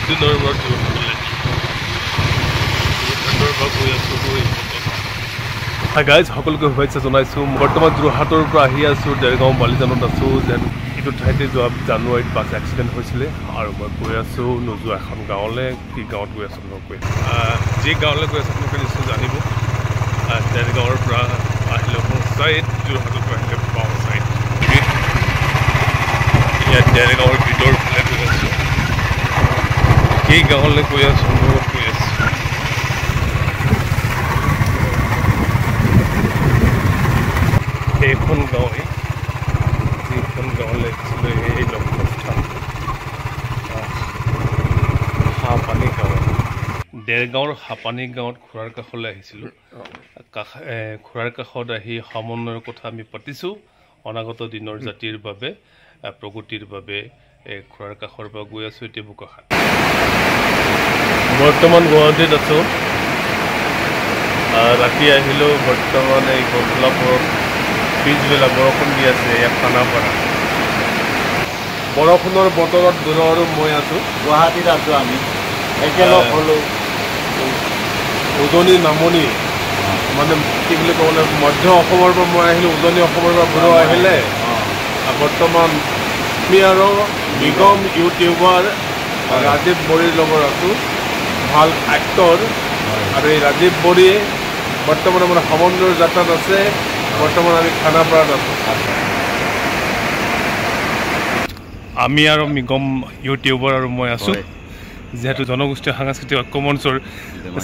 দিনৰ পৰা hi guys সকলোকে শুভেচ্ছা জনাইছোঁ বৰ্তমান যোৰহাটৰ পৰা আহি আছোঁ দেৰগাঁও বালিজানত আছোঁ যেন এইটো ঠাইতে যোৱা জানুৱাৰীত বাছ এক্সিডেণ্ট হৈছিলে আৰু মই গৈ আছোঁ নোযোৱা এখন গাঁৱলৈ কি গাঁৱত গৈ আছোঁ নকৈ যি গাঁৱলৈ গৈ আছোঁ আপোনালোকে নিশ্চয় জানিব দেৰগাঁৱৰ পৰা আহিলে সোঁ ছাইড যোৰহাটৰ পৰা আহিলে বাওঁ ছাইড ইয়াত দেৰগাঁৱৰ ভিতৰ ফালে গৈ আছোঁ এই গাঁৱলৈ গৈ আছোঁ মই গৈ আছোঁ এইখন গাঁৱে যিখন গাঁৱলৈ আহিছিলোঁ এই লক্ষ্যস্থান হাপানী গাঁৱত দেৰগাঁৱৰ হাপানী গাঁৱত খুৰাৰ কাষলৈ আহিছিলোঁ খুৰাৰ কাষত আহি সমন্বয়ৰ কথা আমি পাতিছোঁ অনাগত দিনৰ জাতিৰ বাবে প্ৰগতিৰ বাবে খুৰাৰ কাষৰ পৰা গৈ আছোঁ এতিয়া বোকাখাত বৰ্তমান গুৱাহাটীত আছোঁ ৰাতি আহিলোঁ বৰ্তমান এই গধূলাপুৰত পিছবেলা বৰষুণ দি আছে ইয়াত খানাপাৰা বৰষুণৰ বতৰত দূৰ আৰু মই আছোঁ গুৱাহাটীত আছোঁ আমি একেলগ হ'লোঁ উজনি নামনি মানে কি বুলি ক'বলৈ মধ্য অসমৰ পৰা মই আহিলোঁ উজনি অসমৰ পৰা ঘূৰা আহিলে বৰ্তমান আমি আৰু নিগম ইউটিউবাৰ ৰাজীৱ বড়িৰ লগত আছোঁ ভাল এক্টৰ আৰু এই ৰাজীৱ বড়িয়ে বৰ্তমান আমাৰ সমন্বয়ৰ যাত্ৰাত আছে বৰ্তমান আমি খানাপাৰাত আছোঁ আমি আৰু নিগম ইউটিউবাৰ আৰু মই আছোঁ যিহেতু জনগোষ্ঠী সাংস্কৃতিক ঐক্য মঞ্চৰ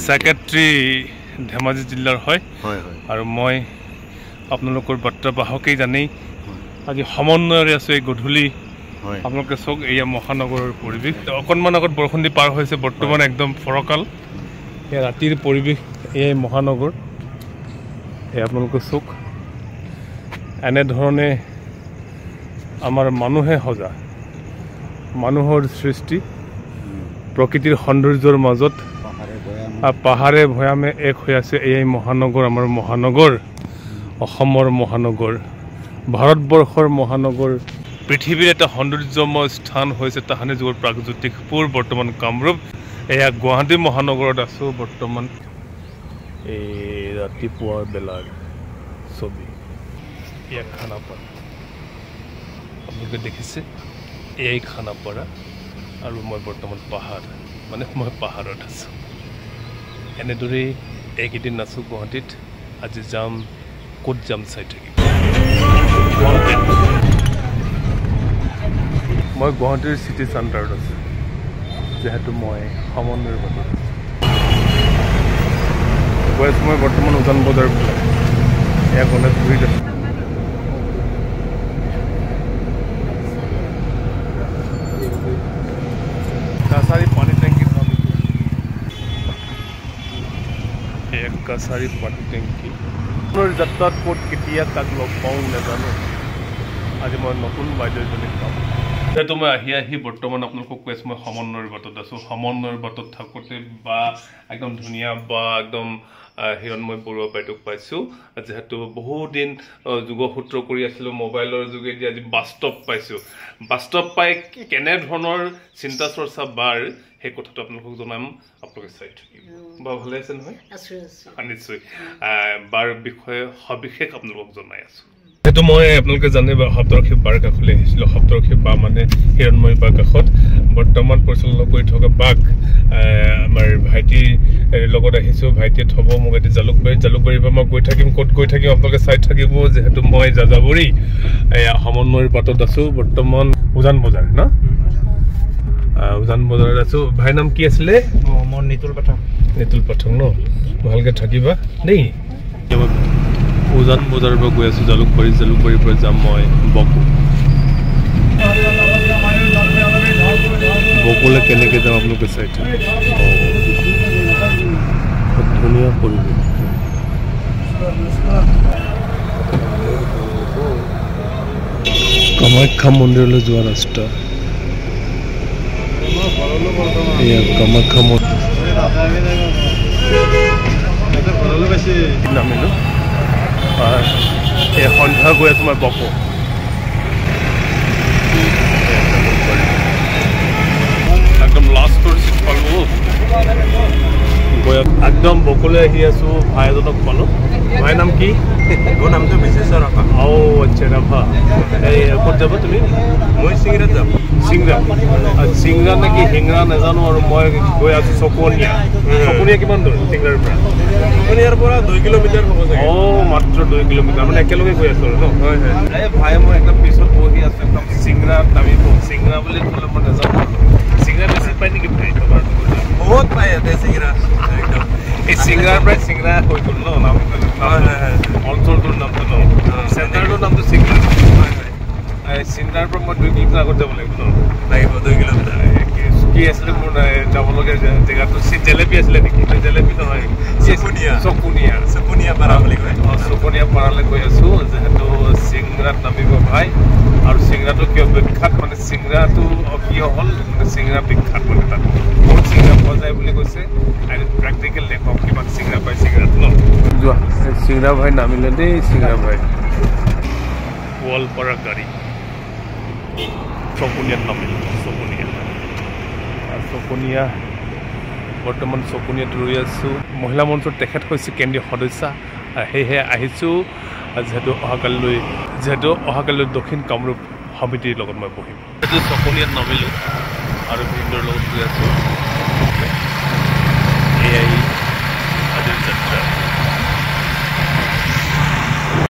ছেক্ৰেটাৰী ধেমাজি জিলাৰ হয় আৰু মই আপোনালোকৰ বাৰ্তাবাহকেই জানেই আজি সমন্বয়ৰে আছোঁ এই গধূলি আপোনালোকে চাওক এয়া মহানগৰৰ পৰিৱেশ অকণমান আগত বৰষুণ দি পাৰ হৈছে বৰ্তমান একদম ফৰকাল এয়া ৰাতিৰ পৰিৱেশ এয়াই মহানগৰ এই আপোনালোকে চাওক এনেধৰণে আমাৰ মানুহে সজা মানুহৰ সৃষ্টি প্ৰকৃতিৰ সৌন্দৰ্যৰ মাজত পাহাৰে ভৈয়ামে এক হৈ আছে এয়াই মহানগৰ আমাৰ মহানগৰ অসমৰ মহানগৰ ভাৰতবৰ্ষৰ মহানগৰ পৃথিৱীৰ এটা সৌন্দৰ্যময় স্থান হৈছে তাহানি যুগৰ প্ৰাগজ্যোতিষপুৰ বৰ্তমান কামৰূপ এয়া গুৱাহাটী মহানগৰত আছোঁ বৰ্তমান এই ৰাতিপুৱাৰ বেলাৰ ছবি এয়া খানাপাৰা আপোনালোকে দেখিছে এয়াই খানাপাৰা আৰু মই বৰ্তমান মই পাহাৰত আছোঁ এনেদৰেই এইকেইদিন আছোঁ গুৱাহাটীত আজি যাম ক'ত যাম চাই থাকিম মই গুৱাহাটীৰ চিটি চেণ্টাৰত আছোঁ যিহেতু মই সমন্বয়ৰ বাটত গৈ আছোঁ মই বৰ্তমান উজান বজাৰ ফালে এয়া গণেশগুৰিত আছোঁ কাছাৰী পানী টেংকিত কাছাৰী পানী টেংকি যাত্ৰাত ক'ত কেতিয়া কাক লগ পাওঁ নাজানো আজি মই নতুন বাইদেউ এজনীক পাম যিহেতু মই আহি বৰ্তমান আপোনালোকক কৈ আছোঁ মই সমন্বয়ৰ বাটত আছোঁ সমন্বয়ৰ বাটত থাকোঁতে বা একদম ধুনীয়া বা একদম হিৰণময় বৰুৱা বাইদেউক পাইছোঁ যিহেতু বহুদিন যোগসূত্ৰ কৰি আছিলোঁ মোবাইলৰ যোগেদি আজি বাস্তৱ পাইছোঁ বাস্তৱ পাই কেনেধৰণৰ চিন্তা চৰ্চা বাৰ সেই কথাটো আপোনালোকক জনাম আপোনালোকে চাই থাকিব বা ভালে আছে নহয় নিশ্চয় বাৰ বিষয়ে সবিশেষ আপোনালোকক জনাই আছোঁ সেইটো মই আপোনালোকে জানে সপ্তৰক্ষী বাৰ কাষলৈ আহিছিলোঁ সপ্তৰক্ষী বা মানে হিৰণময়ী বাৰ কাষত বৰ্তমান পৰিচালনা কৰি থকা বাক আমাৰ ভাইটিৰ লগত আহিছোঁ ভাইটিয়ে থ'ব মোক এতিয়া জালুকবাৰীৰ পৰা মই গৈ থাকিম ক'ত গৈ থাকিম আপোনালোকে চাই থাকিব যিহেতু মই যাযাবৰী এয়া সমন্বয়ৰ বাটত আছোঁ বৰ্তমান উজান বজাৰ ন উজান বজাৰত আছোঁ ভাইৰ নাম কি আছিলে মোৰ নিতুল পাঠক ন ভালকৈ থাকিবা দেই উজান বজাৰৰ পৰা গৈ আছোঁ জালুকবাৰীৰ পৰা যাম মই বকুলৈ কেনেকৈ যাম আপোনালোকে চাই থাকে ধুনীয়া পৰিৱেশ কামাখ্যা মন্দিৰলৈ যোৱা ৰাস্তা এয়া কামাখ্যা মন্দিৰ নামিলোঁ এই সন্ধ্যা গৈ আছোঁ মই বকো একদম লাষ্টৰ অকলে আহি আছোঁ ভাই এজনক পালোঁ ভাই নাম কি মোৰ নামটো বিশেশ্বৰ ৰাভা আচ্ছা ৰাভা এই ক'ত যাব তুমি মই চিংৰাত যাম চিংৰা নে কি হিংৰা নাজানো আৰু মই গৈ আছোঁ চকনীয়া কিমান দূৰ চিংৰাৰ পৰা ইয়াৰ পৰা 2 কিলোমিটাৰ হ'ব চাগে মাত্ৰ 2 কিলোমিটাৰ মানে একেলগে গৈ আছোঁ আৰু ন হয় এই ভাই মই একদম পিছত বহি আছোঁ একদম চিংৰাত নামিব চিংৰা বুলি ক'লে মই নাজানো চিংৰা বেছি পায় নেকি ভাই তোমাৰ বহুত পায় ইয়াতে চিংৰা একদম এই চিংৰাৰ পৰাই চিংৰা হৈ গ'ল ন নাম অঞ্চলটোৰ নামটো ন চেণ্টাৰটোৰ নামটো চিংৰা চিংৰাৰ পৰা মই 2 কিলোমিটাৰ আগত যাব লাগিব ন লাগিব 2 কিলোমিটাৰ কি আছিলে মোৰ যাবলগীয়া জেগাটো জেলেপি আছিলে নেকি জেলেপি নহয় চকুনীয়া পাৰা বুলি কয় চকুনীয়া পাৰালৈ গৈ আছোঁ যিহেতু চিংৰাত নামিব ভাই আৰু চিংৰাটো কিয় বিখ্যাত মানে চিংৰাটো কিয় হ'ল মানে চিংৰা বিখ্যাত মানে তাত বহুত চিংৰা পোৱা যায় বুলি কৈছে আৰু প্ৰেক্টিকেল দেখক কিমান চিংৰা পায় চিংৰাত ন যোৱা চিংৰা ভাই নামিলে দেই চিংৰা ভাই গোৱালপাৰা গাড়ী চকুনীয়াত নামিলোঁ চকুনীয়া বৰ্তমান চকুনীয়াত ৰৈ আছোঁ মহিলা মঞ্চৰ তেখেত হৈছে কেন্দ্ৰীয় সদস্যা সেয়েহে আহিছোঁ যিহেতু অহাকালিলৈ দক্ষিণ কামৰূপ সমিতিৰ লগত মই বহিম সেইটো চকুনীয়াত নামিলোঁ আৰু ভিন্দৰ লগত গৈ আছোঁ এয়াই আজিৰ যাত্ৰা